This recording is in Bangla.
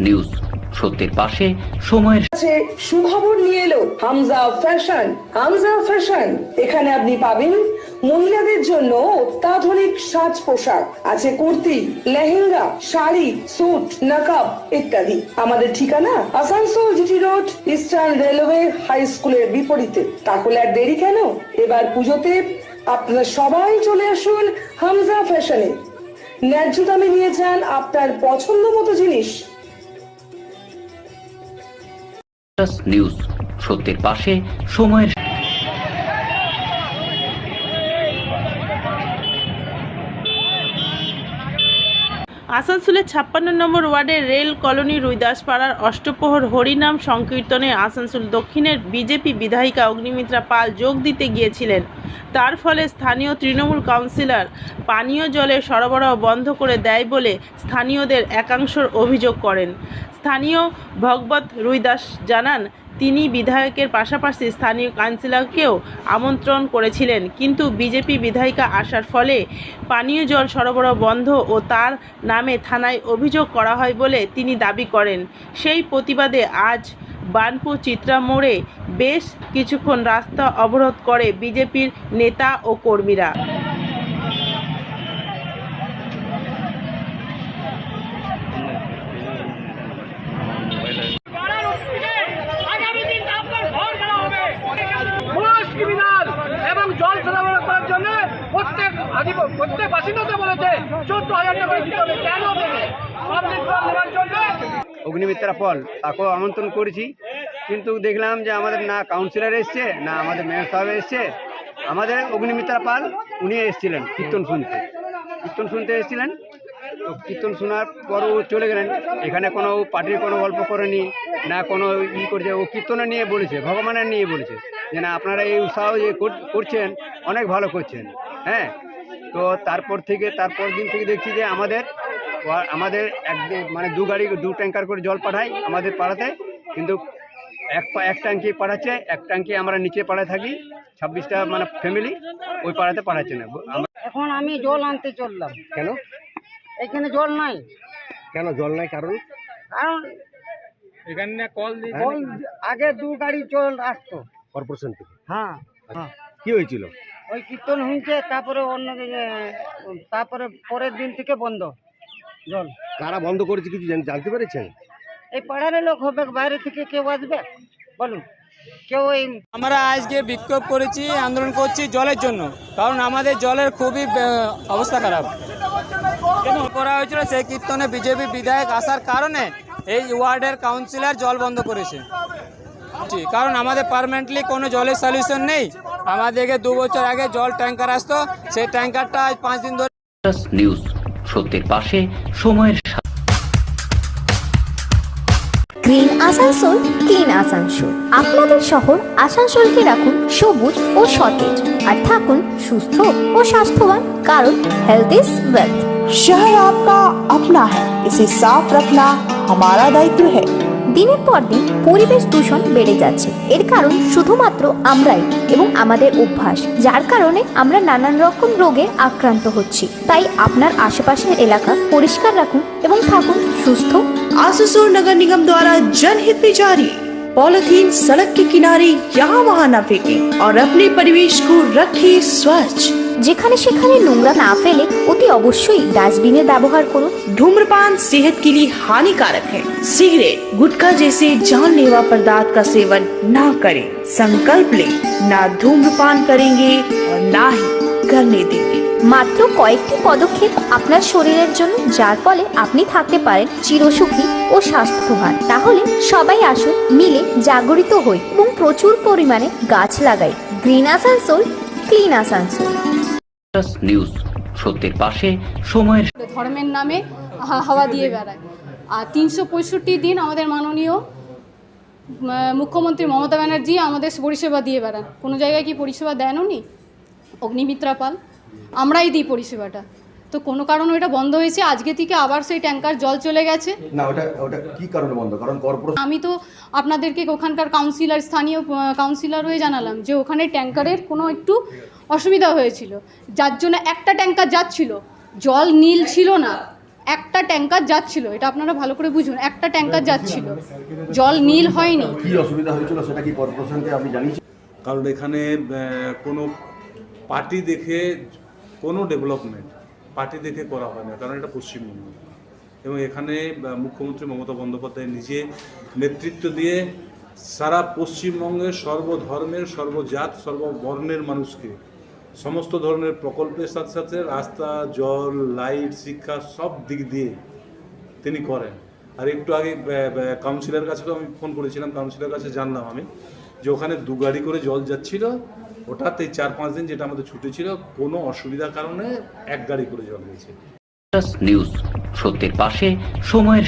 নিউজ সত্যের পাশে সময়ের সুখবর নিয়ে এলো হামজা ফ্যাশন। হামজা ফ্যাশন, এখানে আপনি পাবেন মহিলাদের জন্য অত্যাধুনিক সাজ পোশাক, আছে কুর্তি, লেহেঙ্গা, শাড়ি, স্যুট, নকাব ইত্যাদি। আমাদের ঠিকানা Asansol GT road, eastern railway high স্কুলের বিপরীতে। তাহলে আর দেরি কেন, এবার পুজোতে আপনারা সবাই চলে আসুন হামজা ফ্যাশনে। ন্যায্য দামে নিয়ে যান আপনার পছন্দ মতো জিনিস। নিউজ সত্যের পাশে সময়ের আসানসোলের 56 নম্বর ওয়ার্ডের রেল কলোনি রুইদাসপাড়ার অষ্টপ্রহর হরিনাম সংকীর্তনে আসানসোল দক্ষিণের বিজেপি বিধায়িকা অগ্নিমিত্রা পাল যোগ দিতে গিয়েছিলেন। তার ফলে স্থানীয় তৃণমূল কাউন্সিলর পানীয় জলের সরবরাহ বন্ধ করে দেয় বলে স্থানীয়দের একাংশের অভিযোগ করেন। স্থানীয় ভগবত রুইদাস জানান, তিনি বিধায়কের পাশাপাশি স্থানীয় কাউন্সিলরকেও আমন্ত্রণ করেছিলেন, কিন্তু বিজেপি বিধায়িকা আসার ফলে পানীয় জল সরবরাহ বন্ধ ও তার নামে থানায় অভিযোগ করা হয় বলে তিনি দাবি করেন। সেই প্রতিবাদে আজ বার্নপুর চিত্রা মোড়ে বেশ কিছুক্ষণ রাস্তা অবরোধ করে বিজেপির নেতা ও কর্মীরা। এবং জল সরবরাহ করার জন্য প্রত্যেক বাসিন্দাকে বলেছে 14,000 টাকা দিতে হবে। কেন নেওয়ার জন্য অগ্নিমিত্রা পাল তাকেও আমন্ত্রণ করেছি, কিন্তু দেখলাম যে আমাদের না কাউন্সিলর এসছে, না আমাদের মেয়র সাহেব এসছে। আমাদের অগ্নিমিত্রা পাল উনি এসেছিলেন কীর্তন শুনতে এসেছিলেন। তো কীর্তন শোনার পরও চলে গেলেন। এখানে কোনো পার্টির কোনো গল্প করেনি, না কোনো করছে। ও কীর্তনে নিয়ে বলেছে, ভগবানের নিয়ে বলেছে যে না আপনারা এই উৎসাহ যে করছেন অনেক ভালো করছেন। হ্যাঁ, তো তারপর দিন থেকে দেখছি যে আমাদের মানে দু ট্যাঙ্কার করে জল পাঠায় আমাদের পাড়াতে, কিন্তু এক ট্যাঙ্কি পাঠাচ্ছে, এক ট্যাঙ্কি আমরা নিচে পাড়ায় থাকি 26টা মানে ফ্যামিলি, ওই পাড়াতে পাঠাচ্ছে না। এখন আমি জল আনতে চললাম। কেন এখানে জল নাই। কেন জল নাই? কারণ এখানে কল আগে 2 গাড়ি জল আসতো কর্পোরেশন থেকে। হ্যাঁ, কি হয়েছিল? ওই কীর্তন হয়েছে, তারপরে তারপরে পরের দিন থেকে বন্ধ জল। কারা বন্ধ করেছে কিছু জানতে পেরেছেন? এই পাড়ার লোক হবে, বাইরে থেকে কেউ আসবে বলুন? কেউ আমরা আজকে বিক্ষোভ করেছি, আন্দোলন করছি জলের জন্য, কারণ আমাদের জলের খুবই অবস্থা খারাপ। করা হয়েছিল সেই কীর্তনে বিজেপি বিধায়ক আসার কারণে এই ওয়ার্ডের কাউন্সিলর জল বন্ধ করেছে, কারণ আমাদের পার্মানেন্টলি কোনো জলের সলিউশন নেই। আমাদেরকে 2 বছর আগে জল ট্যাঙ্কার আসতো, সেই ট্যাঙ্কারটা আজ 5 দিন ধরে। নিউজ সত্যের পাশে সময়ের গ্রিন আসানসোল, ক্লিন আসানসোল। আপনাদের শহর আসানসোলকে রাখুন সবুজ ও সতেজ, আর থাকুন সুস্থ ও স্বাস্থ্যবান, কারণ হেলথ ইজ ওয়েলথ। शहर आपका अपना है, इसे साफ रखना हमारा दायित्व है। দিনের পর দিন পরিবেশ দূষণ বেড়ে যাচ্ছে। এর কারণ শুধুমাত্র আমরাই এবং আমাদের অভ্যাস, যার কারণে আমরা নানান রকম রোগে আক্রান্ত হচ্ছি। তাই আপনার আশেপাশের এলাকা পরিষ্কার রাখুন এবং থাকুন সুস্থ। आसनसोल नगर निगम द्वारा जनहित में जारी। पॉलिथीन सड़क के किनारे यहाँ वहाँ न फेंकें और अपने परिवेश को रखें स्वच्छ। যেখানে সেখানে নোংরা না ফেলে অতি অবশ্যই ডাস্টবিনের ব্যবহার করুন। धूम्रपान सेहत के लिए हानिकारक है। सिगरेट, गुटखा जैसे जानलेवा पदार्थ का सेवन न करें। संकल्प लें, ना धूम्रपान करेंगे और ना ही करने देंगे। মাত্র কয়েকটি পদক্ষেপ আপনার শরীরের জন্য, যার ফলে আপনি থাকতে পারেন চিরসুখী ও স্বাস্থ্যবান। তাহলে সবাই আসুন, মিলে জাগরিত হই এবং প্রচুর পরিমাণে গাছ লাগাই। Green Asansol, clean Asansol. News সত্যের পাশে সময়ের ধর্মের নামে হাওয়া দিয়ে বেড়ায়। আর 365 দিন আমাদের মাননীয় মুখ্যমন্ত্রী মমতা ব্যানার্জি আমাদের পরিষেবা দিয়ে বেড়ান। কোনো জায়গায় কি পরিষেবা দেন উনি? অগ্নিমিত্রা পাল, আমরাই দিই পরিষেবাটা। তো কোনো কারণে এটা বন্ধ হয়েছে, আজকে থেকে আবার সেই ট্যাঙ্কার জল চলে গেছে। না, ওটা কি কারণে বন্ধ? কারণ কর্পোরেশন। আমি তো আপনাদেরকে ওখানকার কাউন্সিলর, স্থানীয় কাউন্সিলর হয়ে জানালাম যে ওখানে ট্যাঙ্কারের কোনো একটু অসুবিধা হয়েছিল, যার জন্য একটা ট্যাঙ্কার যাচ্ছিল, জল নীল ছিল না, একটা ট্যাঙ্কার যাচ্ছিল, এটা আপনারা ভালো করে বুঝুন, একটা ট্যাঙ্কার যাচ্ছিল, জল নীল হয়নি। কি অসুবিধা হয়েছিল সেটা কি কর্পোরেশনকে আপনি জানিয়েছেন? কারণ এখানে কোনো পার্টি দেখে কোনো ডেভেলপমেন্ট পার্টি দেখে করা হয় না, কারণ এটা পশ্চিমবঙ্গ এবং এখানে মুখ্যমন্ত্রী মমতা বন্দ্যোপাধ্যায় নিজে নেতৃত্ব দিয়ে সারা পশ্চিমবঙ্গের সর্বধর্মের, সর্বজাত, সর্ববর্ণের মানুষকে সমস্ত ধরনের প্রকল্পের সাথে সাথে রাস্তা, জল, লাইট, শিক্ষা সব দিক দিয়ে তিনি করেন। আর একটু আগে কাউন্সিলর কাছে তো আমি ফোন করেছিলাম, কাউন্সিলর কাছে জানলাম আমি যে ওখানে 2 গাড়ি করে জল যাচ্ছিল, ওটাতে 4-5 দিন যেটা আমাদের ছুটি ছিল কোনো অসুবিধার কারণে 1 গাড়ি করে জল গেছে। নিউজ সত্যের পাশে সময়ের